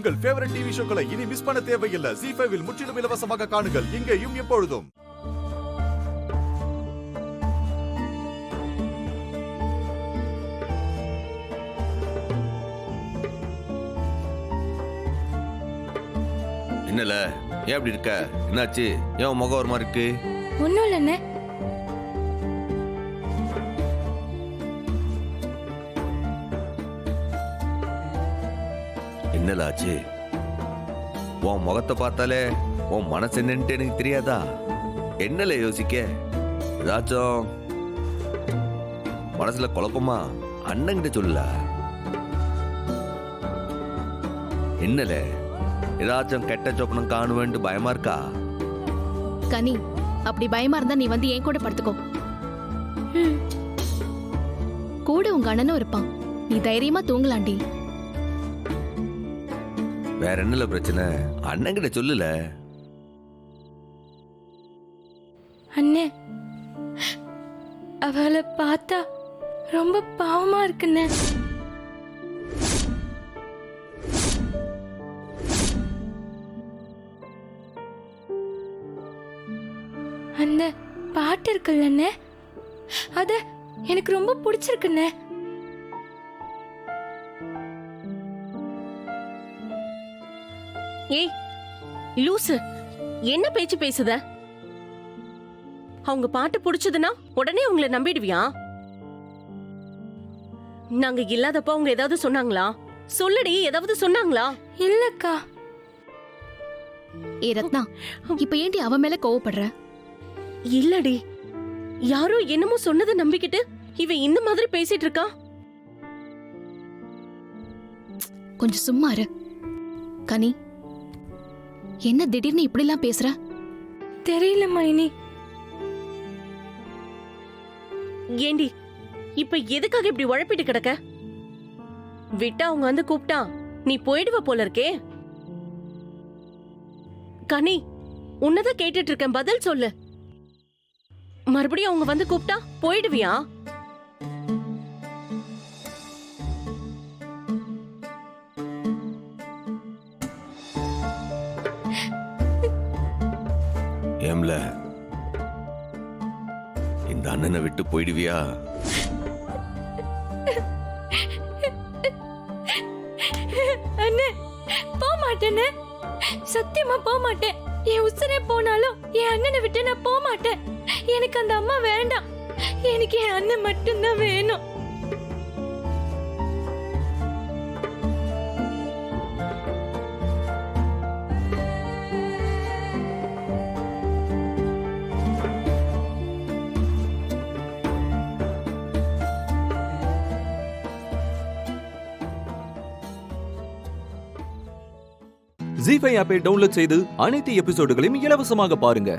உங்கள் favourite TV ஷோக்களை இனி miss பண்ண தேவையில்லை. ZEE5 இல் முற்றிலும் இலவசமாக காணுங்கள், இங்கேயும் எப்பொழுதும். என்னல ஏன் அப்படி இருக்க? என்னாச்சு? ஏன் முகம் ஒரு மாதிரி இருக்கு? ஒன்னும் இல்லைண்ணே. என்னல ஆச்சு? உன் முகத்தை பார்த்தாலே உன் மனசு என்னன்ட்டு எனக்கு தெரியாதா? என்னல யோசிக்க? ஏதாச்சும் மனசுல குழப்பமா? அண்ணங்கிட்ட சொல்லல. என்னல ஏதாச்சும் கெட்ட சொப்பனம் காணுவேன்ட்டு பயமா இருக்கா? கனி, அப்படி பயமா இருந்தா நீ வந்து என் கூட படுத்துக்கோ. கூட உங்க அண்ணனும் இருப்பான், நீ தைரியமா தூங்கலாண்டி. வேற என்னல பிரச்சனை? அண்ணங்கிட்ட சொல்லல. அண்ணே, அவளை பார்த்தா ரொம்ப பாவமா இருக்குண்ணே. அந்த பாட்டு இருக்குல்லண்ணே, அத எனக்கு ரொம்ப பிடிச்சிருக்குண்ணே. ஏய் லூசு, என்ன பேச்சு பேசுத? அவங்க பாட்டு பிடிச்சதுன்னா உடனே உங்களை நம்பிடுவியா? நாங்க இல்லாதப்ப அவங்க ஏதாவது சொன்னாங்களா? சொல்லுடி, ஏதாவது சொன்னாங்களா? இல்லக்கா. ஏ ரத்னா, இப்ப ஏண்டி அவ மேல கோவப்படுற? இல்லடி, யாரோ என்னமோ சொன்னதை நம்பிக்கிட்டு இவன் இந்த மாதிரி பேசிட்டு இருக்கா. கொஞ்சம் சும்மா இரு. கனி, என்ன திடீர்னு இப்படி எல்லாம் பேசுற? தெரியல மைனி. ஏண்டி இப்ப எதுக்காக இப்படி உழப்பிட்டு கிடக்க? விட்டா அவங்க வந்து கூப்பிட்டா நீ போயிடுவ போல இருக்கே. கனி, உன்னதான் கேட்டுட்டு இருக்கேன், பதில் சொல்லு. மறுபடியும் அவங்க வந்து கூப்பிட்டா போயிடுவியா? ஏம்ல, இந்த அண்ணனை விட்டு போயிடுவியா? அண்ணே, போக மாட்டேன்னு. சத்தியமா போக மாட்டேன். என் உசுரே போனாலும் என் அண்ணனை விட்டு நான் போக மாட்டேன். எனக்கு அந்த அம்மா வேண்டாம். எனக்கு என் அண்ணன் மட்டும்தான் வேணும். ZEE5 ஆப்பை டவுன்லோட் செய்து அனைத்து எபிசோடுகளையும் இலவசமாக பாருங்க.